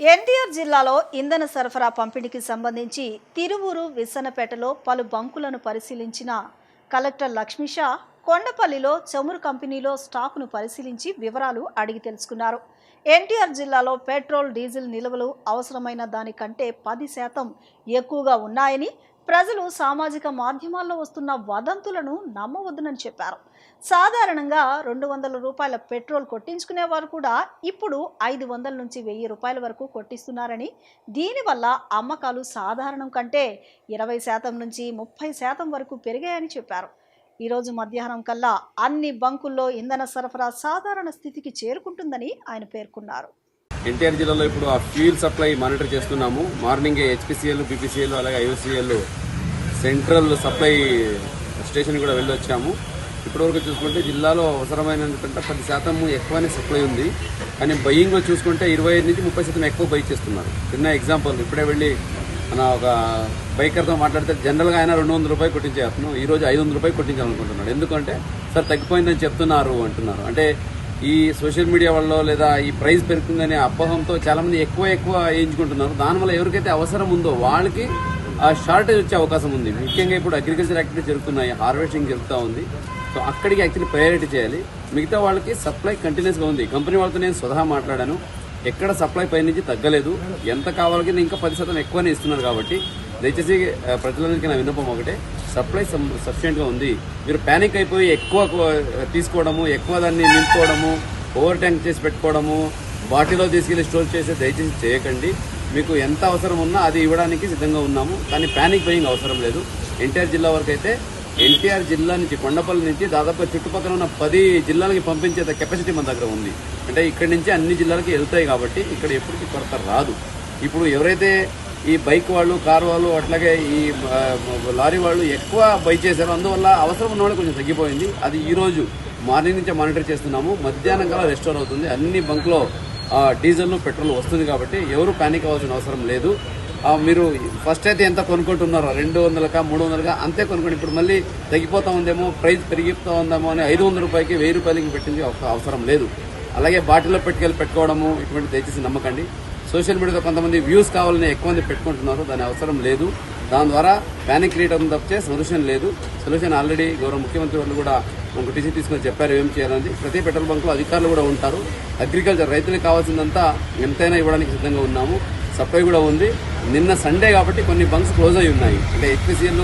ఎన్టీఆర్ జిల్లాలో ఇంధన సరఫరా పంపిణీకి సంబంధించి తిరువూరు విస్సన్నపేటలో పలు బంకులను పరిశీలించిన కలెక్టర్ లక్ష్మీషా కొండపల్లిలో చమురు కంపెనీలో స్టాకును పరిశీలించి వివరాలు అడిగి తెలుసుకున్నారు. ఎన్టీఆర్ జిల్లాలో పెట్రోల్ డీజిల్ నిల్వలు అవసరమైన దానికంటే 10% ఎక్కువగా ఉన్నాయని, ప్రజలు సామాజిక మాధ్యమాల్లో వస్తున్న వదంతులను నమ్మవద్దునని చెప్పారు. సాధారణంగా 200 రూపాయల పెట్రోల్ కొట్టించుకునే వారు కూడా ఇప్పుడు 500 నుంచి 1000 రూపాయల వరకు కొట్టిస్తున్నారని, దీనివల్ల అమ్మకాలు సాధారణం కంటే 20% నుంచి 30% వరకు పెరిగాయని చెప్పారు. ఈరోజు మధ్యాహ్నం కల్లా అన్ని బంకుల్లో ఇంధన సరఫరా సాధారణ స్థితికి చేరుకుంటుందని ఆయన పేర్కొన్నారు. ఎన్టీఆర్ జిల్లాలో ఇప్పుడు ఆ ఫ్యూల్ సప్లై మానిటర్ చేస్తున్నాము. మార్నింగ్ హెచ్పిసిఎల్, బీపీసీఎల్, అలాగే ఐఓసీఎల్ సెంట్రల్ సప్లై స్టేషన్ కూడా వెళ్ళొచ్చాము. ఇప్పటివరకు చూసుకుంటే జిల్లాలో అవసరమైనందుకంటే 10% ఎక్కువనే సప్లై ఉంది. కానీ బయ్యింగ్లో చూసుకుంటే 25 నుంచి 30% ఎక్కువ బై చేస్తున్నారు. చిన్న ఎగ్జాంపుల్, ఇప్పుడే వెళ్ళి మన ఒక బైకర్తో మాట్లాడితే జనరల్గా ఆయన 200 రూపాయలు కొట్టించే అతను ఈరోజు 500 రూపాయలు కొట్టించాలనుకుంటున్నాడు. ఎందుకంటే సార్ తగ్గిపోయిందని చెప్తున్నారు అంటున్నారు. అంటే ఈ సోషల్ మీడియా వల్ల లేదా ఈ ప్రైస్ పెరుగుతుందనే అపోహంతో చాలామంది ఎక్కువ వేయించుకుంటున్నారు. దానివల్ల ఎవరికైతే అవసరం ఉందో వాళ్ళకి ఆ షార్టేజ్ వచ్చే అవకాశం ఉంది. ముఖ్యంగా ఇప్పుడు అగ్రికల్చర్ యాక్టివిటీస్ జరుగుతున్నాయి, హార్వెస్టింగ్ జరుగుతూ ఉంది. సో అక్కడికి యాక్చువల్లీ ప్రయారిటీ చేయాలి. మిగతా వాళ్ళకి సప్లై కంటిన్యూస్గా ఉంది. కంపెనీ వాళ్ళతో నేను స్వతహా మాట్లాడాను, ఎక్కడ సప్లై పై నుంచి తగ్గలేదు. ఎంత కావాలకి ఇంకా 10% ఎక్కువనే ఇస్తున్నారు. కాబట్టి దయచేసి ప్రజలందరికీ నా విన్నపం ఒకటే, సప్లై సఫిషియెంట్గా ఉంది. మీరు ప్యానిక్ అయిపోయి ఎక్కువ తీసుకోవడము, ఎక్కువ దాన్ని నింపుకోవడము, ఓవర్ ట్యాంక్ చేసి పెట్టుకోవడము, బాటిల్లో తీసుకెళ్లి స్టోర్ చేసి దయచేసి చేయకండి. మీకు ఎంత అవసరం ఉన్నా అది ఇవ్వడానికి సిద్ధంగా ఉన్నాము. కానీ ప్యానిక్ బయింగ్ అవసరం లేదు. ఎన్టీఆర్ జిల్లా వరకు అయితే ఎన్టీఆర్ జిల్లా నుంచి కొండపల్లి నుంచి దాదాపు చుట్టుపక్కల ఉన్న 10 జిల్లాలకి పంపించే కెపాసిటీ మన దగ్గర ఉంది. అంటే ఇక్కడి నుంచి అన్ని జిల్లాలకి వెళ్తాయి కాబట్టి ఇక్కడ ఎప్పటికీ కొరత రాదు. ఇప్పుడు ఎవరైతే ఈ బైక్ వాళ్ళు, కార్ వాళ్ళు, అట్లాగే ఈ లారీ వాళ్ళు ఎక్కువ బై చేశారో అందువల్ల అవసరం ఉన్న వాళ్ళు కొంచెం తగ్గిపోయింది. అది ఈరోజు మార్నింగ్ నుంచే మానిటర్ చేస్తున్నాము. మధ్యాహ్నం కల్లా రెస్టోర్ అవుతుంది. అన్ని బంక్లో డీజిల్, పెట్రోల్ వస్తుంది కాబట్టి ఎవరు ప్యానిక్ అవ్వాల్సిన అవసరం లేదు. మీరు ఫస్ట్ అయితే ఎంత కొనుక్కుంటున్నారో 200కా 300కా అంతే కొనుక్కోండి. ఇప్పుడు మళ్ళీ తగ్గిపోతా ఉందేమో, ప్రైస్ పెరిగిపోతా ఉందేమో అని 500 రూపాయలకి 1000 రూపాయలకి పెట్టింది అవసరం లేదు. అలాగే బాటిల్లో పెట్టుకోవడము ఇటువంటి దయచేసి నమ్మకండి. సోషల్ మీడియాలో కొంతమంది వ్యూస్ కావాలని ఎక్కువ మంది పెట్టుకుంటున్నారు, దాని అవసరం లేదు. దాని ద్వారా ప్యానిక్ క్రియేట్ అవుతుంది తప్పితే సొల్యూషన్ లేదు. సొల్యూషన్ ఆల్రెడీ గౌరవ ముఖ్యమంత్రి వాళ్ళు కూడా మనకు టీసీ తీసుకొని చెప్పారు ఏం చేయాలని. ప్రతి పెట్రోల్ బంక్లో అధికారులు కూడా ఉంటారు. అగ్రికల్చర్ రైతులకు కావాల్సిందంతా ఎంతైనా ఇవ్వడానికి సిద్ధంగా ఉన్నాము. సప్లై కూడా ఉంది. నిన్న సండే కాబట్టి కొన్ని బంక్స్ క్లోజ్ అయి ఉన్నాయి. అంటే హెచ్పిసిఎల్,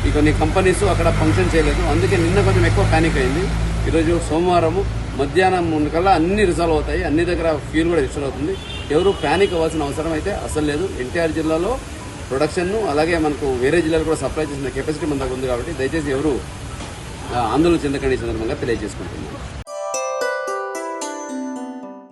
ఈ కొన్ని కంపెనీస్ అక్కడ ఫంక్షన్ చేయలేదు. అందుకే నిన్న కొంచెం ఎక్కువ ప్యానిక్ అయింది. ఈరోజు సోమవారము మధ్యాహ్నం కల్లా అన్ని రిజాల్వ్ అవుతాయి. అన్ని దగ్గర ఫ్యూల్ కూడా రిజాల్వ్ అవుతుంది. ఎవరు ప్యానిక్ అవ్వాల్సిన అవసరం అయితే అసలు లేదు. ఎన్టీఆర్ జిల్లాలో ప్రొడక్షన్ను అలాగే మనకు వేరే జిల్లాలు కూడా సప్లై చేసిన కెపాసిటీ మన దగ్గర ఉంది. కాబట్టి దయచేసి ఎవరు ఆందోళన చెందకండి సందర్భంగా తెలియజేసుకుంటున్నాను.